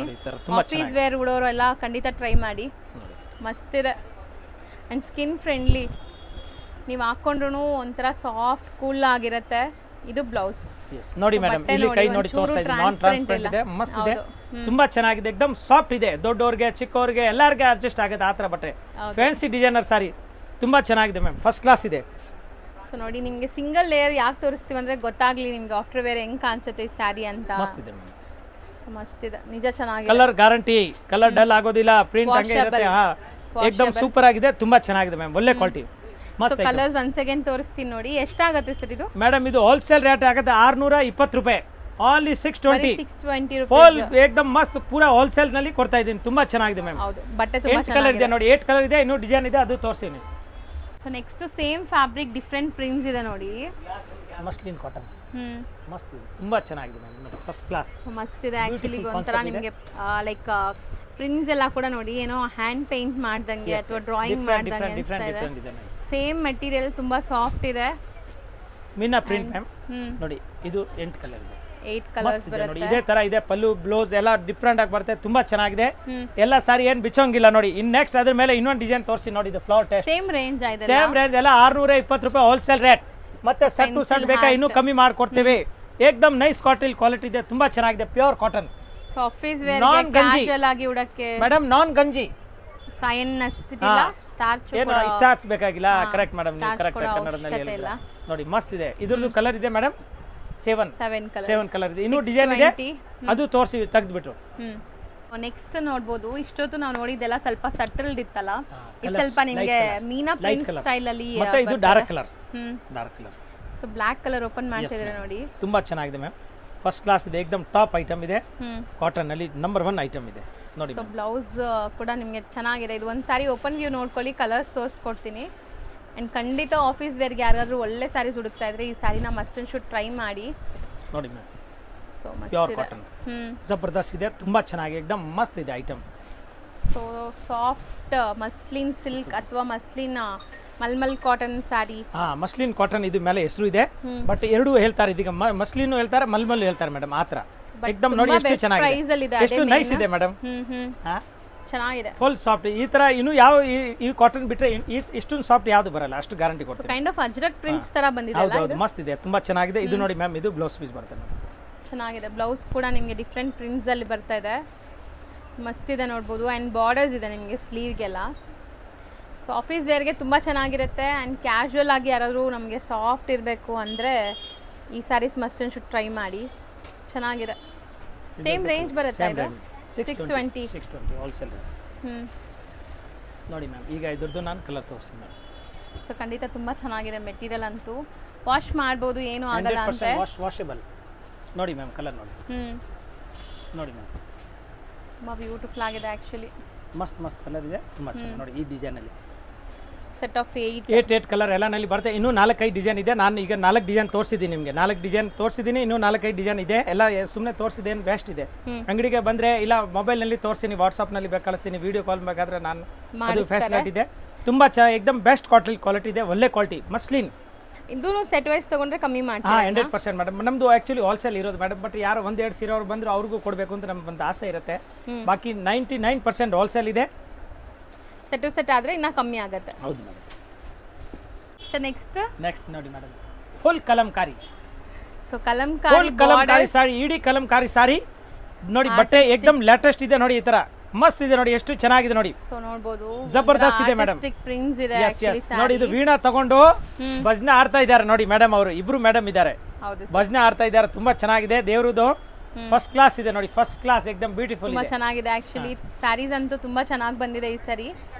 ಆಫೀಸ್ ವೇರ್ ಉಡೋರು ಎಲ್ಲ ಖಂಡಿತ ಟ್ರೈ ಮಾಡಿ, ಮಸ್ತ್ ಇದೆ. ಅಂಡ್ ಸ್ಕಿನ್ ಫ್ರೆಂಡ್ಲಿ, ನೀವು ಹಾಕೊಂಡ್ರು ಒಂಥರ ಸಾಫ್ಟ್ ಕೂಲ್ ಆಗಿರುತ್ತೆ. ಇದು ಬ್ಲೌಸ್ ನೋಡಿ ಮೇಡಮ್, ಇಲ್ಲಿ ಕೈ ನೋಡಿ ತೋರಿಸ್ತಾ ಇದ್ದೀನಿ, ನಾನ್ ಟ್ರಾನ್ಸ್ಪರೆಂಟ್ ಇದೆ, ಮಸ್ತ್ ಇದೆ, ತುಂಬಾ ಚೆನ್ನಾಗಿದೆ, ಏಕದಮ್ ಸಾಫ್ಟ್ ಇದೆ. ದೊಡ್ಡವ್ರಿಗೆ ಚಿಕ್ಕವ್ರಿಗೆ ಎಲ್ಲರಿಗೆ ಅಡ್ಜಸ್ಟ್ ಆಗುತ್ತೆ ಆ ತರ ಬಟ್ಟೆ. ಫ್ಯಾನ್ಸಿ ಡಿಸೈನರ್ ಸಾರಿ, ತುಂಬಾ ಚೆನ್ನಾಗಿದೆ ಮ್ಯಾಮ್, ಫಸ್ಟ್ ಕ್ಲಾಸ್ ಇದೆ. ಸೊ ನೋಡಿ, ನಿಮಗೆ ಸಿಂಗಲ್ ಲೇಯರ್ ಯಾಕೆ ತೋರಿಸ್ತೀವಿ ಅಂದ್ರೆ ಗೊತ್ತಾಗ್ಲಿ ನಿಮ್ಗೆ ಆಫ್ಟರ್ ವೇರ್ ಹೆಂಗ್ ಕಾಣಿಸುತ್ತೆ ಈ ಸ್ಯಾರಿ ಅಂತ. ಮಸ್ತ್ ಇದೆ ಮ್ಯಾಮ್, ಸೊ ಮಸ್ತ್ ಇದೆ, ನಿಜ ಚೆನ್ನಾಗಿದೆ. ಕಲರ್ ಗ್ಯಾರಂಟಿ, ಕಲರ್ ಡಲ್ ಆಗೋದಿಲ್ಲ, ಪ್ರಿಂಟ್ ಹಂಗೆ ಇರುತ್ತೆ. ಏಕದಮ್ ಸೂಪರ್ ಆಗಿದೆ, ತುಂಬಾ ಚೆನ್ನಾಗಿದೆ ಮ್ಯಾಮ್, ಒಳ್ಳೆ ಕ್ವಾಲಿಟಿ. ಮಸ್ತ್ ಕಲರ್ಸ್ ಒನ್ಸ್ ಅಗೇನ್ ತೋರಿಸ್ತೀನಿ ನೋಡಿ. ಎಷ್ಟಾಗುತ್ತೆ ಸರ್ ಇದು? ಮೇಡಮ್ ಇದು ಹೋಲ್ಸೇಲ್ ರೇಟ್ ಆಗುತ್ತೆ 620 ರೂಪಾಯಿ, ಓನ್ಲಿ 620 ರೂಪಾಯಿ. ಏಕದಮ್ ಮಸ್ತ್, ಪೂರಾ ಹೋಲ್ಸೇಲ್ ನಲ್ಲಿ ಕೊಡ್ತಾ ಇದ್ದೀನಿ. ತುಂಬಾ ಚೆನ್ನಾಗಿದೆ ಮ್ಯಾಮ್. ಹೌದು, ಬಟ್ಟೆ ತುಂಬಾ ಚೆನ್ನಾಗಿದೆ. 8 ಕಲರ್ ಇದೆ ನೋಡಿ, 8 ಕಲರ್ ಇದೆ, ಇನ್ನೂ ಡಿಸೈನ್ ಇದೆ, ಅದು ತೋರಿಸ್ತೀನಿ. So next same fabric different prints ಇದೆ ನೋಡಿ, ಮಸ್ಲಿನ್ ಕಾಟನ್. ಮಸ್ತ್ ಇದೆ, ತುಂಬಾ ಚೆನ್ನಾಗಿದೆ ಮ್ಯಾಮ್, ಫಸ್ಟ್ ಕ್ಲಾಸ್. ಮಸ್ತ್ ಇದೆ ಆಕ್ಚುಲಿ. ಒಂಥರ ನಿಮಗೆ ಲೈಕ್ ಪ್ರಿಂಟ್ಸ್ ಎಲ್ಲ ಕೂಡ ನೋಡಿ ಏನೋ ಹ್ಯಾಂಡ್ ಪೇಂಟ್ ಮಾಡ್ದಂಗೆ ಅಥವಾ ಡ್ರಾಯಿಂಗ್ ಮಾಡ್ದಂಗೆ ಅನಿಸ್ತಾ ಇದೆ. ಸೇಮ್ ಮೆಟೀರಿಯಲ್, ತುಂಬಾ ಸಾಫ್ಟ್ ಇದೆ. ಮೀನಾ ಪ್ರಿಂಟ್ ಮ್ಯಾಮ್ ನೋಡಿ, ಇದು 8 ಕಲರ್ ಇದೆ. 8 ಕಲರ್ಸ್ ನೋಡಿ ಬರುತ್ತೆ. ಇದೇ ತರ ಇದೆ ಪಲ್ಲು ಬ್ಲೌಸ್ ಎಲ್ಲ ಡಿಫ್ರೆಂಟ್ ಆಗಿ ಬರುತ್ತೆ ತುಂಬಾ ಚೆನ್ನಾಗಿದೆ ಎಲ್ಲ ಸಾರಿ ಏನ್ ಬಿಚ್ಚೋಂಗಿಲ್ಲ ನೋಡಿ ಇನ್ ನೆಕ್ಸ್ಟ್ ಅದ್ರ ಮೇಲೆ ಇನ್ನೊಂದು ಡಿಸೈನ್ ತೋರಿಸಿ ನೋಡಿ ಇದು ಫ್ಲವರ್ ಟೆಸ್ಟ್ ಸೇಮ್ ರೇಂಜ್ ಆಯ್ತು ಸೇಮ್ ರೇಂಜ್ ಎಲ್ಲ 620 ರೂಪಾಯಿ ಹೋಲ್ಸೇಲ್ ರೇಟ್ ಮತ್ತೆ ಸೆಟ್ ಟು ಸೆಟ್ ಬೇಕಾ ಇನ್ನೂ ಕಮ್ಮಿ ಮಾಡ್ಕೊಡ್ತೀವಿ ಏಕ್ದಮ್ ನೈಸ್ ಕಾಟನ್ ಕ್ವಾಲಿಟಿ ಇದೆ ತುಂಬಾ ಚೆನ್ನಾಗಿದೆ pure cotton so office wear ಗೆ ಕ್ಯಾಶುಯಲ್ ಆಗಿ ಉಡಕ್ಕೆ ಮೇಡಮ್ ನಾನ್ ಗಂಜಿ ಸೈನ್ ನೆಸೆಸಿಟಿ ಇಲ್ಲ ಸ್ಟಾರ್ಚ್ ಏನು ಸ್ಟಾರ್ಸ್ ಬೇಕಾಗಿಲ್ಲ ಕರೆಕ್ಟ್ ಮೇಡಮ್ ನೀವು ಕರೆಕ್ಟ್ ಕನ್ನಡದಲ್ಲಿ ಹೇಳಿಲ್ಲ ನೋಡಿ ಮಸ್ತ್ ಇದೆ ಇದ್ರದ್ದು ಕಲರ್ ಇದೆ ಮೇಡಮ್ 7 ಕಲರ್ ಇದೆ ಇನ್ನೂ ಡಿಸೈನ್ ಇದೆ ಅದು ತೋರಿಸಿ ತೆಗೆದ್ಬಿಟ್ಟು ನೆಕ್ಸ್ಟ್ ನೋಡ್ಬೋದು ಇಷ್ಟೊತ್ತು ನಾವು ನೋಡಿದ್ದೆಲ್ಲ ಸ್ವಲ್ಪ ಸಟಲ್ಡ್ ಇತ್ತಲ್ಲ ಇದು ಸ್ವಲ್ಪ ನಿಮಗೆ ಮೀನಾ ಪ್ರಿಂಟ್ ಸ್ಟೈಲ್ ಅಲ್ಲಿ ಮತ್ತೆ ಇದು dark colour so black colour open ಮಾಡ್ತಿದ್ದಾರೆ ನೋಡಿ ತುಂಬಾ ಚೆನ್ನಾಗಿದೆ ಮ್ಯಾಮ್ ಫಸ್ಟ್ ಕ್ಲಾಸ್ ಇದೆ ಏಕದಮ್ ಟಾಪ್ ಐಟಮ್ ಇದೆ ಕಾಟನ್ ಅಲ್ಲಿ ನಂಬರ್ 1 ಐಟಮ್ ಇದೆ ನೋಡಿ ಸೊ ಬ್ಲೌಸ್ ಕೂಡ ನಿಮಗೆ ಚೆನ್ನಾಗಿದೆ ಇದು ಒಂದು ಸಾರಿ ಓಪನ್ ವ್ಯೂ ನೋಡ್ಕೊಳ್ಳಿ ಕಲರ್ಸ್ ತೋರಿಸ್ಕೊಡ್ತೀನಿ ಆ್ಯಂಡ್ ಖಂಡಿತ ಆಫೀಸ್ ವೇರ್ಗೆ ಯಾರಾದರೂ ಒಳ್ಳೆ ಸ್ಯಾರೀಸ್ ಹುಡುಕ್ತಾ ಇದ್ರೆ ಈ ಸ್ಯಾರಿನ ಮಸ್ಟ್ ಅಂಡ್ ಶುಡ್ ಟ್ರೈ ಮಾಡಿ ನೋಡಿ ಮ್ಯಾಮ್ ಸೊ ಪ್ಯೂರ್ ಕಾಟನ್ ಜಬರ್ದಸ್ತ್ ಇದೆ ತುಂಬಾ ಚೆನ್ನಾಗಿ ಏಕದಮ್ ಮಸ್ತ್ ಇದೆ item so soft muslin silk ಅಥವಾ ಮಸ್ಲಿನ್ ಮಲ್ಮಲ್ ಕಾಟನ್ ಸ್ಯಾರಿ ಮಸ್ಲಿನ್ ಕಾಟನ್ ಇದು ಮೇಲೆ ಹೆಸರು ಇದೆ ಬಟ್ ಎರಡು ಹೇಳ್ತಾರೆ ಇದೀಗ ಮಸ್ಲಿನ್ ಹೇಳ್ತಾರೆ ಮಲ್ಮಲ್ ಹೇಳ್ತಾರೆ ಮೇಡಮ್ ಆತರ ಏಕದಮ್ ನೋಡಿ ಎಷ್ಟು ಚೆನ್ನಾಗಿದೆ ಎಷ್ಟು ನೈಸ್ ಇದೆ ಮೇಡಮ್ ಚೆನ್ನಾಗಿದೆ ಫುಲ್ ಸಾಫ್ಟ್ ಈ ತರ ಇನ್ನು ಯಾವ ಈ ಕಾಟನ್ ಬಿಟ್ರೆ ಇಷ್ಟೊಂದು ಸಾಫ್ಟ್ ಯಾವುದು ಬರಲ್ಲ ಅಷ್ಟು ಗ್ಯಾರಂಟಿ ಕೊಡ್ತೀನಿ ಕೈಂಡ್ ಆಫ್ ಅಜ್ರಕ್ ಪ್ರಿಂಟ್ಸ್ ತರ ಬಂದಿದೆ ಅಲ್ಲ ಹೌದು ಮಸ್ತ್ ಇದೆ ತುಂಬಾ ಚೆನ್ನಾಗಿದೆ ಇದು ನೋಡಿ ಮ್ಯಾಮ್ ಇದು ಬ್ಲೌಸ್ ಪೀಸ್ ಬರುತ್ತೆ ಚೆನ್ನಾಗಿದೆ ಬ್ಲೌಸ್ ಕೂಡ ನಿಮಗೆ ಡಿಫ್ರೆಂಟ್ ಪ್ರಿಂಟ್ಸ್ ಅಲ್ಲಿ ಬರ್ತಾ ಇದೆ ಮಸ್ತ್ ಇದೆ ನೋಡ್ಬೋದು ಆ್ಯಂಡ್ ಬಾರ್ಡರ್ಸ್ ಇದೆ ನಿಮಗೆ ಸ್ಲೀವ್ಗೆಲ್ಲ ಸೊ ಆಫೀಸ್ ವೇರ್ಗೆ ತುಂಬ ಚೆನ್ನಾಗಿರುತ್ತೆ ಆ್ಯಂಡ್ ಕ್ಯಾಶುವಲ್ ಆಗಿ ಯಾರಾದರೂ ನಮಗೆ ಸಾಫ್ಟ್ ಇರಬೇಕು ಅಂದರೆ ಈ saris must and should try ಮಾಡಿ ಚೆನ್ನಾಗಿದೆ ಸೇಮ್ ರೇಂಜ್ ಬರುತ್ತೆ ಇದು 620 ಹೋಲ್ಸೇಲ್ ನೋಡಿ ಮ್ಯಾಮ್ ಈಗ ಇದ್ರದ್ದು ನಾನು ಕಲರ್ ತೋರಿಸ್ತೀನಿ ಮ್ಯಾಮ್ ಸೊ ಖಂಡಿತ ತುಂಬ ಚೆನ್ನಾಗಿದೆ ಮೆಟೀರಿಯಲ್ ಅಂತೂ ವಾಶ್ ಮಾಡ್ಬೋದು ಏನೂ ಆಗಲ್ಲ ಅಂದರೆ ವಾಷಬಲ್ ನೋಡಿ ಮ್ಯಾಮ್ ಕಲರ್ ನೋಡಿ ನೋಡಿ ಮ್ಯಾಮ್ ತುಂಬ ಬ್ಯೂಟಿಫುಲ್ ಆಗಿದೆ ಆ್ಯಕ್ಚುಲಿ ಮಸ್ತ್ ಕಲರ್ ಇದೆ ತುಂಬ ಚೆನ್ನಾಗಿ ನೋಡಿ ಈ ಡಿಸೈನಲ್ಲಿ ಸೆಟ್ ಆಫ್ 8 ಕಲರ್ ಎಲ್ಲನಲ್ಲಿ ಬರುತ್ತೆ ಇನ್ನೂ 4-5 ಡಿಸೈನ್ ಇದೆ ನಾನು ಈಗ 4 ಡಿಸೈನ್ ತೋರಿಸಿದ್ದೀನಿ ನಿಮಗೆ 4 ಡಿಸೈನ್ ತೋರಿಸಿದ್ದೀನಿ ಇನ್ನೂ 4-5 ಡಿಸೈನ್ ಇದೆ ಎಲ್ಲ ಸುಮ್ಮನೆ ತೋರಿಸಿದ್ದೇನು ಬೆಸ್ಟ್ ಇದೆ ಅಂಗಡಿಗೆ ಬಂದರೆ ಇಲ್ಲ ಮೊಬೈಲ್ನಲ್ಲಿ ತೋರಿಸ್ತೀನಿ ವಾಟ್ಸಪ್ನಲ್ಲಿ ಬೇಕು ಕಳಿಸ್ತೀನಿ ವಿಡಿಯೋ ಕಾಲ್ ಬೇಕಾದ್ರೆ ನಾನು ಅದು ಫೆಸಿಲಿಟಿ ಇದೆ ತುಂಬ ಏಕದಮ್ ಬೆಸ್ಟ್ ಕ್ವಾಲಿಟಿ ಇದೆ ಒಳ್ಳೆ ಕ್ವಾಲಿಟಿ ಮಸ್ಲಿನ್ ಇದೂ ಸೆಟ್ ವೈಸ್ ತಗೊಂಡ್ರೆ ಕಮ್ಮಿ ಮಾಡ್ತೀವಿ 100% ಮೇಡಮ್ ನಮ್ದು ಆಕ್ಚುಲಿ ಹೋಲ್ಸೇಲ್ ಇರೋದು ಮೇಡಮ್ ಬಟ್ ಯಾರು 1-2 ಸೀರೆ ಅವ್ರು ಬಂದ್ರೆ ಅವ್ರಿಗೂ ಕೊಡಬೇಕು ಅಂತ ನಮ್ಗೆ ಒಂದು ಆಸೆ ಇರುತ್ತೆ ಬಾಕಿ 99% ಹೋಲ್ಸೇಲ್ ಇದೆ ಸೆಟ್ ಟು ಸೆಟ್ ಆದರೆ ಇನ್ನೂ ಕಮ್ಮಿ ಆಗುತ್ತೆ ಹೌದು ಮೇಡಮ್ ಸೊ ನೆಕ್ಸ್ಟ್ ನೋಡಿ madam full Kalamkari so Kalamkari saree ಇಡೀ ಕಲಂಕಾರಿ ಸಾರಿ ನೋಡಿ ಬಟ್ಟೆ ಏಕದಮ್ ಲೇಟೆಸ್ಟ್ ಇದೆ ನೋಡಿ ಈ ತರ ಮಸ್ತ್ ಇದೆ ನೋಡಿ ಎಷ್ಟು ಚೆನ್ನಾಗಿದೆ ನೋಡಿ ಸೊ ನೋಡಬಹುದು ಜಬರ್ದಸ್ತ್ ಇದೆ ಮೇಡಮ್ ಪ್ರಿಂಟ್ಸ್ ಇದೆ ನೋಡಿ ಇದು ವೀಣಾ ತಗೊಂಡು ಭಜನೆ ಆಡ್ತಾ ಇದ್ದಾರೆ ನೋಡಿ ಮೇಡಮ್ ಅವರು ಇಬ್ರು ಮೇಡಮ್ ಇದ್ದಾರೆ ಭಜನೆ ಆಡ್ತಾ ಇದ್ದಾರೆ ತುಂಬಾ ಚೆನ್ನಾಗಿದೆ ದೇವರದು ಫಸ್ಟ್ ಕ್ಲಾಸ್ ಇದೆ ನೋಡಿ ಫಸ್ಟ್ ಕ್ಲಾಸ್ ಏಕದಮ್ ಬ್ಯೂಟಿಫುಲ್ ತುಂಬಾ ಚೆನ್ನಾಗಿದೆ ಆಕ್ಚುಲಿ ಸ್ಯಾರೀಸ್ ಅಂತೂ ತುಂಬಾ ಚೆನ್ನಾಗಿ ಬಂದಿದೆ ಈ ಸರಿ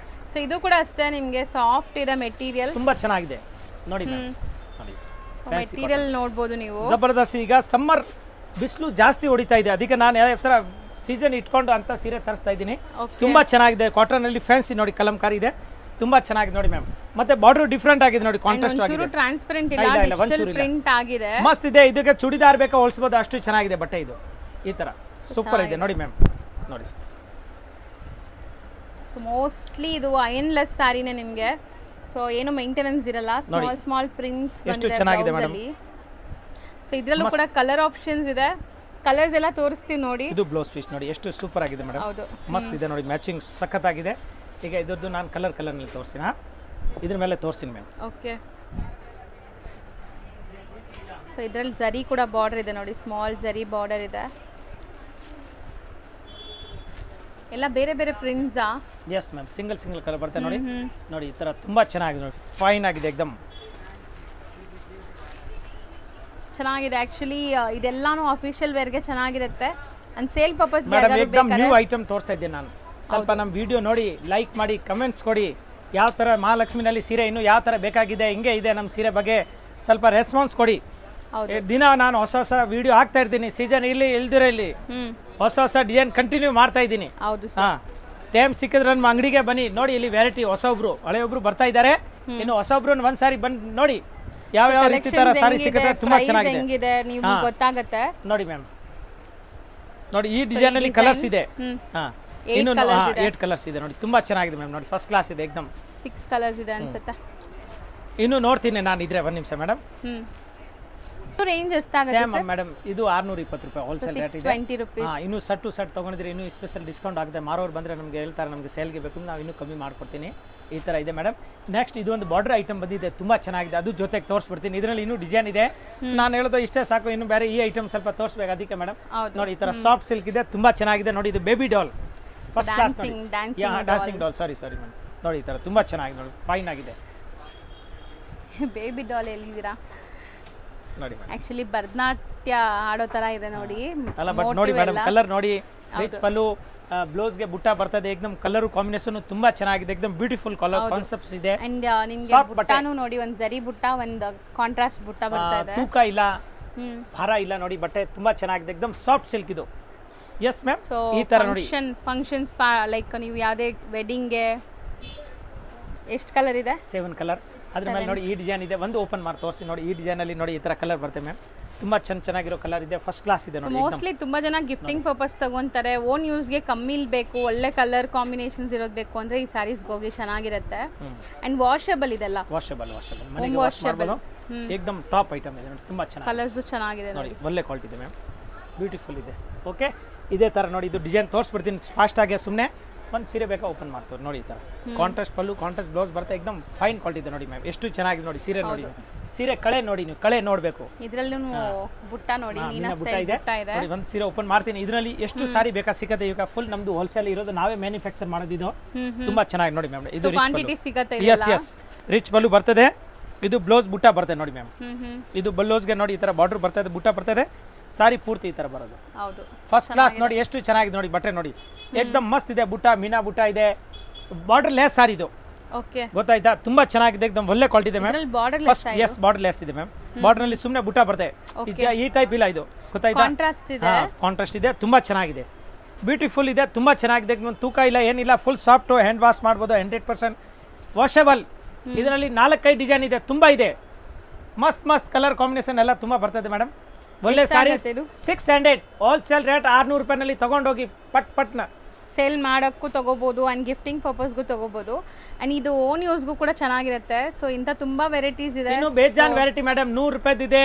ಸೊ ಇದು ಕೂಡ ಅಷ್ಟೇ ನಿಮಗೆ ಸಾಫ್ಟ್ ಇದೆ ಮೆಟೀರಿಯಲ್ ತುಂಬಾ ಚೆನ್ನಾಗಿದೆ ನೋಡಿ ಮೆಟೀರಿಯಲ್ ನೋಡಬಹುದು ನೀವು ಜಬರ್ದಸ್ತ್ ಈಗ ಸಮ್ಮರ್ ಬಿಸಿಲು ಜಾಸ್ತಿ ಹೊಡಿತಾ ಇದೆ ಅದಕ್ಕೆ ನಾನು ಯಾವ ತರ ಸೀಸನ್ ಇಟ್ಕೊಂಡು ಅಂತ ಸೀರೆ ತರಿಸ್ತಾ ಇದ್ದೀನಿ ತುಂಬಾ ಚೆನ್ನಾಗಿದೆ ಕಾಟನ್ ಅಲ್ಲಿ ಫ್ಯಾನ್ಸಿ ನೋಡಿ ಕಲಂಕಾರಿ ಇದೆ ತುಂಬಾ ಚೆನ್ನಾಗಿದೆ ನೋಡಿ ಮ್ಯಾಮ್ ಮತ್ತೆ ಬಾರ್ಡರ್ ಡಿಫರೆಂಟ್ ಆಗಿದೆ ನೋಡಿ ಕಾಂಟ್ರಾಸ್ಟ್ ಆಗಿದೆ ಟ್ರಾನ್ಸ್ಪರೆಂಟ್ ಇಲ್ಲ ಡಿಜಿಟಲ್ ಪ್ರಿಂಟ್ ಆಗಿದೆ ಮಸ್ತ್ ಇದೆ ಇದಕ್ಕೆ ಚೂಡಿದಾರ್ ಬೇಕಾ ಹೋಲಿಸಬಹುದು ಅಷ್ಟು ಚೆನ್ನಾಗಿದೆ ಬಟ್ಟೆ ಇದು ಈ ತರ ಸೂಪರ್ ಇದೆ ನೋಡಿ ಮ್ಯಾಮ್ ನೋಡಿ ಸೊ ಮೋಸ್ಟ್ಲಿ ಇದು ಅಯನ್ಲೆಸ್ ಸಾರಿನೇ ನಿಮಗೆ ಸೊ ಏನು ಮೇಂಟೆನೆನ್ಸ್ ಇರಲ್ಲ ಸ್ಮಾಲ್ ಪ್ರಿಂಟ್ಸ್ ಎಷ್ಟು ಚೆನ್ನಾಗಿದೆ ಮೇಡಮ್ ಸೊ ಇದರಲ್ಲೂ ಕೂಡ ಕಲರ್ ಆಪ್ಷನ್ಸ್ ಇದೆ ಕಲರ್ಸ್ ಎಲ್ಲ ತೋರಿಸ್ತೀವಿ ನೋಡಿ ಇದು ಬ್ಲೌಸ್ ಪೀಸ್ ನೋಡಿ ಎಷ್ಟು ಸೂಪರ್ ಆಗಿದೆ ಮೇಡಮ್ ಮಸ್ತ್ ಇದೆ ನೋಡಿ ಮ್ಯಾಚಿಂಗ್ ಸಖತ್ತಾಗಿದೆ ಈಗ ಇದರದ್ದು ನಾನು ಕಲರ್ನಲ್ಲಿ ತೋರಿಸ್ತೀನಿ ಇದ್ರ ಮೇಲೆ ತೋರಿಸ್ತೀನಿ ಮ್ಯಾಮ್ ಓಕೆ ಸೊ ಇದರಲ್ಲಿ ಜರಿ ಕೂಡ ಬಾರ್ಡರ್ ಇದೆ ನೋಡಿ ಸ್ಮಾಲ್ ಜರಿ ಬಾರ್ಡರ್ ಇದೆ ಎಲ್ಲ ಬೇರೆ ಬೇರೆ prints yes ma'am single colour ಬರುತ್ತೆ ನೋಡಿ ನೋಡಿ ಈ ತರ ತುಂಬಾ ಚೆನ್ನಾಗಿದೆ ನೋಡಿ ಫೈನ್ ಆಗಿದೆ ಏಕದಮ್ ಚೆನ್ನಾಗಿದೆ ಆಕ್ಚುಲಿ ಇದೆಲ್ಲಾನು ಅಫಿಷಿಯಲ್ ವೇರ್ಗೆ ಚೆನ್ನಾಗಿರುತ್ತೆ and sale purpose new item ತೋರಿಸ್ತಾ ಇದ್ದೀನಿ ನಾನು ಸ್ವಲ್ಪ ನಮ್ಮ ವಿಡಿಯೋ ನೋಡಿ ಲೈಕ್ ಮಾಡಿ ಕಮೆಂಟ್ಸ್ ಕೊಡಿ ಯಾವ ಥರ ಮಹಾಲಕ್ಷ್ಮಿನಲ್ಲಿ ಸೀರೆ ಇನ್ನು ಯಾವ ಥರ ಬೇಕಾಗಿದೆ ಹಿಂಗೆ ಇದೆ ನಮ್ಮ ಸೀರೆ ಬಗ್ಗೆ ಸ್ವಲ್ಪ ರೆಸ್ಪಾನ್ಸ್ ಕೊಡಿ ದಿನ ನಾನು ಹೊಸ ವಿಡಿಯೋ ಹಾಕ್ತಾ ಇರ್ತೀನಿ ಸೀಸನ್ ಇಲ್ಲಿ ಇಲ್ದಿರೋ ಇಲ್ಲಿ ಹೊಸ ಡಿಸೈನ್ ಕಂಟಿನ್ಯೂ ಮಾಡ್ತಾ ಇದ್ದೀನಿ ಟೈಮ್ ಸಿಕ್ಕಿದ್ರೆ ನಮ್ಮ ಅಂಗಡಿಗೆ ಬನ್ನಿ ನೋಡಿ ಇಲ್ಲಿ ವೆರೈಟಿ ಹೊಸೊಬ್ರು ಹಳೆಯೊಬ್ರು ಬರ್ತಾ ಇದ್ದಾರೆ ಇನ್ನು ಹೊಸೊಬ್ರು ಒಂದ್ ಸಾರಿ ಬಂದು ನೋಡಿ ಯಾವ ರೀತಿ ತರ ಸಾರಿ ಸಿಗುತ್ತೆ ತುಂಬಾ ಚೆನ್ನಾಗಿದೆ ಗೊತ್ತಾಗುತ್ತೆ ನೋಡಿ ಮ್ಯಾಮ್ ನೋಡಿ ಈ ಡಿಸೈನ್ ಅಲ್ಲಿ ಕಲರ್ಸ್ ಇದೆ ಇನ್ನು 8 ಕಲರ್ಸ್ ಇದೆ ನೋಡಿ ತುಂಬಾ ಚೆನ್ನಾಗಿದೆ ಮ್ಯಾಮ್ ನೋಡಿ ಫಸ್ಟ್ ಕ್ಲಾಸ್ ಇದೆ ಏಕದಮ್ 6 ಕಲರ್ಸ್ ಇದೆ ಅನ್ಸುತ್ತೆ ಇನ್ನು ನೋಡ್ತೀನಿ ನಾನು ಇದ್ರೆ ಒಂದು ನಿಮಿಷ ಮೇಡಮ್ ರೇಂಜ್ ಎಷ್ಟಾಗುತ್ತೆ ಸೇಮ್ ಮೇಡಮ್ ಇದು 620 ರೂಪಾಯಿ ಹೋಲ್ಸೇಲ್ ರೇಟ್ ಇದೆ. 20 rupees. ಇನ್ನು ಸೆಟ್ ಟು ಸೆಟ್ ತಗೊಂಡಿದ್ರೆ ಇನ್ನೂ ಸ್ಪೆಷಲ್ ಡಿಸ್ಕೌಂಟ್ ಆಗುತ್ತೆ. ಮಾರೋರು ಬಂದರೆ ನಮಗೆ ಹೇಳ್ತಾರೆ ನಮಗೆ ಸೇಲ್ಗೆ ಬೇಕು, ನಾವು ಇನ್ನೂ ಕಮ್ಮಿ ಮಾಡ್ಕೊಡ್ತೀನಿ. ಈ ಥರ ಇದೆ ಮೇಡಮ್. ನೆಕ್ಸ್ಟ್ ಇದು ಒಂದು ಬಾರ್ಡರ್ ಐಟಮ್ ಬಂದಿದೆ, ತುಂಬ ಚೆನ್ನಾಗಿದೆ. ಅದು ಜೊತೆಗೆ ತೋರಿಸ್ಬಿಡ್ತೀನಿ. ಇದರಲ್ಲಿ ಇನ್ನೂ ಡಿಸೈನ್ ಇದೆ. ನಾನು ಹೇಳೋದು ಇಷ್ಟೇ ಸಾಕು, ಇನ್ನು ಬೇರೆ ಈ ಐಟಮ್ ಸ್ವಲ್ಪ ತೋರಿಸ್ಬೇಕು. ಅದಕ್ಕೆ ಮೇಡಮ್ ನೋಡಿ ಈ ಥರ ಸಾಫ್ಟ್ ಸಿಲ್ಕ್ ಇದೆ, ತುಂಬ ಚೆನ್ನಾಗಿದೆ. ನೋಡಿ ಇದು baby doll first class. Dancing doll, sorry madam. ನೋಡಿ ಈ ಥರ ತುಂಬ ಚೆನ್ನಾಗಿದೆ, ನೋಡಿ ಫೈನ್ ಆಗಿದೆ. ಬೇಬಿ ಡಾಲ್ ಎಲ್ಲಿದ್ದೀರಾ ನೋಡಿ ಆಕ್ಚುಲಿ ಭರತನಾಟ್ಯ ಆಡೋ ತರ ಇದೆ ನೋಡಿ. ಅಲ್ಲ ಬಟ್ ನೋಡಿ ಮೇಡಮ್ ಕಲರ್ ನೋಡಿ, ರಿಚ್ ಪಲ್ಲು, ಬ್ಲೌಸ್ಗೆ ಬುಟ್ಟ ಬರ್ತದೆ. ಏಕದಮ್ ಕಲರ್ ಕಾಂಬಿನೇಷನ್ ತುಂಬಾ ಚೆನ್ನಾಗಿದೆ, ಏಕದಮ್ ಬ್ಯೂಟಿಫುಲ್ ಕಲರ್ ಕಾನ್ಸೆಪ್ಟ್ಸ್ ಇದೆ. ಅಂಡ್ ನಿಮಗೆ ಬುಟ್ಟಾನು ನೋಡಿ, ಒಂದು ಜರಿ ಬುಟ್ಟ, ಒಂದು ಕಾಂಟ್ರಾಸ್ಟ್ ಬುಟ್ಟ ಬರ್ತಾ ಇದೆ. ತೂಕ ಇಲ್ಲ, ಭಾರ ಇಲ್ಲ. ನೋಡಿ ಬಟ್ಟೆ ತುಂಬಾ ಚೆನ್ನಾಗಿದೆ, ಏಕದಮ್ ಸಾಫ್ಟ್ ಸಿಲ್ಕ್ ಇದು. ಎಸ್ ಮ್ಯಾಮ್, ಈ ತರ ನೋಡಿ ಫಂಕ್ಷನ್ಸ್ ಲೈಕ್ ನೀವು ಯಾವುದೇ ವೆಡ್ಡಿಂಗ್ಗೆ ಎಷ್ಟು ಕಲರ್ ಇದೆ? 7 ಕಲರ್. ಅದ್ರ ಮೇಲೆ ನೋಡಿ ಈ ಡಿಸೈನ್ ಇದೆ, ಒಂದು ಓಪನ್ ಮಾಡಿ ತೋರಿಸಿ. ನೋಡಿ ಈ ಡಿಸೈನ್ ಅಲ್ಲಿ ನೋಡಿ ಈ ತರ ಕಲರ್ ಬರುತ್ತೆ ಮ್ಯಾಮ್, ತುಂಬಾ ಚೆನ್ನಾಗಿರೋ ಕಲರ್ ಇದೆ, ಫಸ್ಟ್ ಕ್ಲಾಸ್ ಇದೆ ನೋಡಿ. ಮೋಸ್ಟ್ಲಿ ತುಂಬಾ ಜನ ಗಿಫ್ಟಿಂಗ್ ಪರ್ಪಸ್ ತಗೊಂತಾರೆ, ಓನ್ ಯೂಸ್ಗೆ ಕಮ್ಮಿ ಬೇಕು, ಒಳ್ಳೆ ಕಲರ್ ಕಾಂಬಿನೇಷನ್ಸ್ ಇರೋದು ಬೇಕು ಅಂದ್ರೆ ಈ ಸ್ಯಾರೀಸ್ ಹೋಗಿ ಚೆನ್ನಾಗಿರುತ್ತೆ. ಅಂಡ್ ವಾಷಬಲ್ ಇದೆಲ್ಲ, ವಾಷಬಲ್ ಮನೆಗೆ ವಾಶ್ ಮಾಡಬಹುದು. ಏಕದಮ್ ಟಾಪ್ ಐಟಮ್ ಇದೆ ನೋಡಿ, ತುಂಬಾ ಚೆನ್ನಾಗಿ ಕಲರ್ಸ್ ಚೆನ್ನಾಗಿದೆ ನೋಡಿ, ಒಳ್ಳೆ ಕ್ವಾಲಿಟಿ ಇದೆ ಮ್ಯಾಮ್, ಬ್ಯೂಟಿಫುಲ್ ಇದೆ. ಓಕೆ, ಇದೇ ತರ ನೋಡಿ ಇದು ಡಿಸೈನ್ ತೋರಿಸ್ಬಿಡ್ತೀನಿ ಫಾಸ್ಟ್ ಆಗಿ. ಸುಮ್ಮನೆ ಒಂದು ಸೀರೆ ಬೇಕಾ ಓಪನ್ ಮಾಡ್ತಾರೆ ನೋಡಿ. ಈ ತರ ಕಾಂಟ್ರಾಸ್ಟ್ ಪಲ್ಲು, ಕಾಂಟ್ರಾಸ್ಟ್ ಬ್ಲೌಸ್ ಬರುತ್ತೆ, ಏಕದಮ್ ಫೈನ್ ಕ್ವಾಲಿಟಿ ಇದೆ ನೋಡಿ ಮ್ಯಾಮ್. ಎಷ್ಟು ಚೆನ್ನಾಗಿದೆ ನೋಡಿ ಸೀರೆ. ನೋಡಿ ಸೀರೆ ಕಳೆ ನೋಡಿ, ನೀವು ಕಳೆ ನೋಡಬೇಕು. ಇದರಲ್ಲೂ ಬುಟ್ಟ ನೋಡಿ, ಮೀನಾ ಬುಟ್ಟ ಸ್ಟೈಲ್ ಇದೆ ಬುಟ್ಟ ಇದೆ. ನೋಡಿ, ಒಂದು ಸೀರೆ ಓಪನ್ ಮಾಡ್ತೀನಿ. ಇದರಲ್ಲಿ ಎಷ್ಟು ಸಾರಿ ಬೇಕಾ ಸಿಗುತ್ತೆ. ಈಗ ಫುಲ್ ನಮ್ದು ಹೋಲ್ಸೇಲ್ ಇರೋದು, ನಾವೇ ಮ್ಯಾನುಫ್ಯಾಕ್ಚರ್ ಮಾಡೋದಿದ್ದು. ತುಂಬಾ ಚೆನ್ನಾಗಿ ನೋಡಿ ಮ್ಯಾಮ್. ಇದು ಕ್ವಾಂಟಿಟಿ ಸಿಗುತ್ತೆ. ಎಸ್ ರಿಚ್ ಪಲ್ಲು ಬರ್ತದೆ. ಇದು ಬ್ಲೌಸ್ ಬುಟ್ಟ ಬರ್ತದೆ ನೋಡಿ ಮ್ಯಾಮ್. ಇದು ಬ್ಲೌಸ್ಗೆ ನೋಡಿ ಈ ತರ ಬಾರ್ಡರ್ ಬರ್ತದೆ, ಬುಟ್ಟ ಬರ್ತದೆ, ಸಾರಿ ಪೂರ್ತಿ ಈ ತರ ಬರೋದು. ಹೌದು, ಫಸ್ಟ್ ಕ್ಲಾಸ್ ನೋಡಿ, ಎಷ್ಟು ಚೆನ್ನಾಗಿದೆ ನೋಡಿ ಬಟ್ಟೆ ನೋಡಿ, ಏಕದಮ್ ಮಸ್ತ್ ಇದೆ. ಬುಟ್ಟ ಮೀನಾ ಬುಟ್ಟ ಇದೆ, ಬಾರ್ಡರ್ ಲೆಸ್ ಸಾರಿ ಇದು. ಓಕೆ, ಗೊತ್ತಾಯ್ತಾ? ತುಂಬಾ ಚೆನ್ನಾಗಿದೆ, ಏಕದಮ್ ಒಳ್ಳೆ ಕ್ವಾಲಿಟಿ ಇದೆ ma'am. Border first yes borderless ಇದೆ ಮ್ಯಾಮ್. ಬಾರ್ಡರ್ ನಲ್ಲಿ ಸುಮ್ಮನೆ ಬುಟ್ಟ ಬರುತ್ತೆ, ಈ ಟೈಪ್ ಇಲ್ಲ ಇದು. ಗೊತ್ತಾಯ್ತಾ? ಕಾಂಟ್ರಾಸ್ಟ್ ಇದೆ, ಕಾಂಟ್ರಾಸ್ಟ್ ಇದೆ, ತುಂಬಾ ಚೆನ್ನಾಗಿದೆ, ಬ್ಯೂಟಿಫುಲ್ ಇದೆ, ತುಂಬಾ ಚೆನ್ನಾಗಿದೆ. ತೂಕ ಇಲ್ಲ, ಏನಿಲ್ಲ, ಫುಲ್ ಸಾಫ್ಟ್, ಹ್ಯಾಂಡ್ ವಾಶ್ ಮಾಡ್ಬೋದು, 100% ವಾಷಬಲ್. ಇದರಲ್ಲಿ 4-5 ಡಿಸೈನ್ ಇದೆ, ತುಂಬಾ ಇದೆ. ಮಸ್ತ್ ಕಲರ್ ಕಾಂಬಿನೇಷನ್ ಎಲ್ಲ ತುಂಬಾ ಬರ್ತದೆ ಮೇಡಮ್. ಒಳ್ಳೆ ಸಾರಿ 600 ಹೋಲ್ಸೇಲ್ ರೇಟ್. 600 ರೂಪಾಯಿನಲ್ಲಿ ತಗೊಂಡೋಗಿ ಪಟ್ನ ಸೇಲ್ ಮಾಡೋಕ್ಕೂ ತಗೋಬಹುದು, ಅಂಡ್ ಗಿಫ್ಟಿಂಗ್ ಪರ್ಪಸ್ಗೂ ತಗೋಬಹುದು, ಅಂಡ್ ಇದು ಓನ್ ಯೂಸ್ಗೂ ಕೂಡ ಚೆನ್ನಾಗಿರುತ್ತೆ. ಸೊ ಇಂಥ ತುಂಬಾ ವೆರೈಟೀಸ್ ಇದೆ, ಇನ್ನು ಬೇಜಾನ್ ವೆರೈಟಿ ಮೇಡಮ್. 100 ರೂಪಾಯಿದಿದೆ,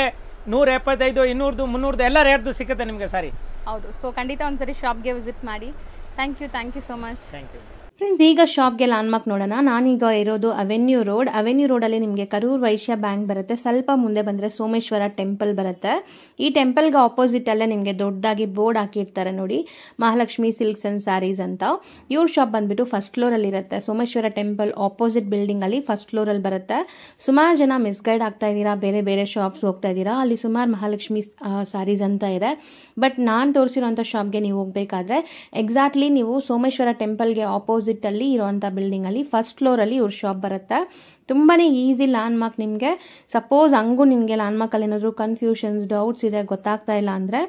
175, 200, 300 ಎಲ್ಲ ರೇಟ್ದು ಸಿಗುತ್ತೆ ನಿಮಗೆ ಸಾರಿ. ಹೌದು, ಸೊ ಖಂಡಿತ ಒಂದ್ಸರಿ ಶಾಪ್ಗೆ ವಿಸಿಟ್ ಮಾಡಿ. Thank you so much. Thank you friends. ಈಗ ಶಾಪ್ಗೆ ಲ್ಯಾಂಡ್ಮಾರ್ಕ್ ನೋಡೋಣ. ನಾನೀಗ ಇರೋದು ಅವೆನ್ಯೂ ರೋಡಲ್ಲಿ ನಿಮಗೆ ಕರೂರ್ ವೈಶ್ಯ ಬ್ಯಾಂಕ್ ಬರುತ್ತೆ. ಸ್ವಲ್ಪ ಮುಂದೆ ಬಂದರೆ ಸೋಮೇಶ್ವರ ಟೆಂಪಲ್ ಬರುತ್ತೆ. ಈ ಟೆಂಪಲ್ಗೆ ಆಪೋಸಿಟ್ ಅಲ್ಲೇ ನಿಮಗೆ ದೊಡ್ಡದಾಗಿ ಬೋರ್ಡ್ ಹಾಕಿರ್ತಾರೆ ನೋಡಿ, ಮಹಾಲಕ್ಷ್ಮಿ ಸಿಲ್ಕ್ಸ್ ಅಂಡ್ ಸ್ಯಾರೀಸ್ ಅಂತ. ಇವ್ರ ಶಾಪ್ ಬಂದ್ಬಿಟ್ಟು ಫಸ್ಟ್ ಫ್ಲೋರಲ್ಲಿ ಇರುತ್ತೆ. ಸೋಮೇಶ್ವರ ಟೆಂಪಲ್ ಆಪೋಸಿಟ್ ಬಿಲ್ಡಿಂಗ್ ಅಲ್ಲಿ ಫಸ್ಟ್ ಫ್ಲೋರಲ್ಲಿ ಬರುತ್ತೆ. ಸುಮಾರು ಜನ ಮಿಸ್ಗೈಡ್ ಆಗ್ತಾ ಇದ್ದೀರಾ, ಬೇರೆ ಬೇರೆ ಶಾಪ್ಸ್ ಹೋಗ್ತಾ ಇದ್ದೀರಾ. ಅಲ್ಲಿ ಸುಮಾರು ಮಹಾಲಕ್ಷ್ಮಿ ಸ್ಯಾರೀಸ್ ಅಂತ ಇದೆ. ಬಟ್ ನಾನು ತೋರಿಸಿರೋಂಥ ಶಾಪ್ಗೆ ನೀವು ಹೋಗ್ಬೇಕಾದ್ರೆ ಎಕ್ಸಾಕ್ಟ್ಲಿ ನೀವು ಸೋಮೇಶ್ವರ ಟೆಂಪಲ್ಗೆ ಆಪೋಸಿಟ್ ಅಲ್ಲಿ ಇರುವಂತ ಬಿಲ್ಡಿಂಗ್ ಅಲ್ಲಿ ಫಸ್ಟ್ ಫ್ಲೋರ್ ಅಲ್ಲಿ ಇವ್ರ ಶಾಪ್ ಬರುತ್ತೆ. ತುಂಬಾನೇ ಈಸಿ ಲ್ಯಾಂಡ್ಮಾರ್ಕ್. ನಿಮಗೆ ಸಪೋಸ್ ಹಂಗೂ ನಿಮಗೆ ಲ್ಯಾಂಡ್ಮಾರ್ಕ್ ಅಲ್ಲಿ ಏನಾದ್ರು ಕನ್ಫ್ಯೂಷನ್ಸ್, ಡೌಟ್ಸ್ ಇದೆ, ಗೊತ್ತಾಗ್ತಾ ಇಲ್ಲ ಅಂದ್ರೆ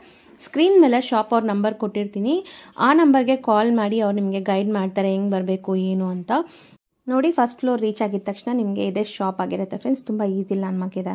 ಸ್ಕ್ರೀನ್ ಮೇಲೆ ಶಾಪ್ ಅವ್ರ ನಂಬರ್ ಕೊಟ್ಟಿರ್ತೀನಿ. ಆ ನಂಬರ್ಗೆ ಕಾಲ್ ಮಾಡಿ ಅವ್ರು ನಿಮಗೆ ಗೈಡ್ ಮಾಡ್ತಾರೆ ಹೆಂಗ್ ಬರಬೇಕು ಏನು ಅಂತ. ನೋಡಿ, ಫಸ್ಟ್ ಫ್ಲೋರ್ ರೀಚ್ ಆಗಿದ ತಕ್ಷಣ ನಿಮಗೆ ಇದೇ ಶಾಪ್ ಆಗಿರುತ್ತೆ ಫ್ರೆಂಡ್ಸ್. ತುಂಬಾ ಈಸಿ ಲ್ಯಾಂಡ್ಮಾರ್ಕ್ ಇದೆ.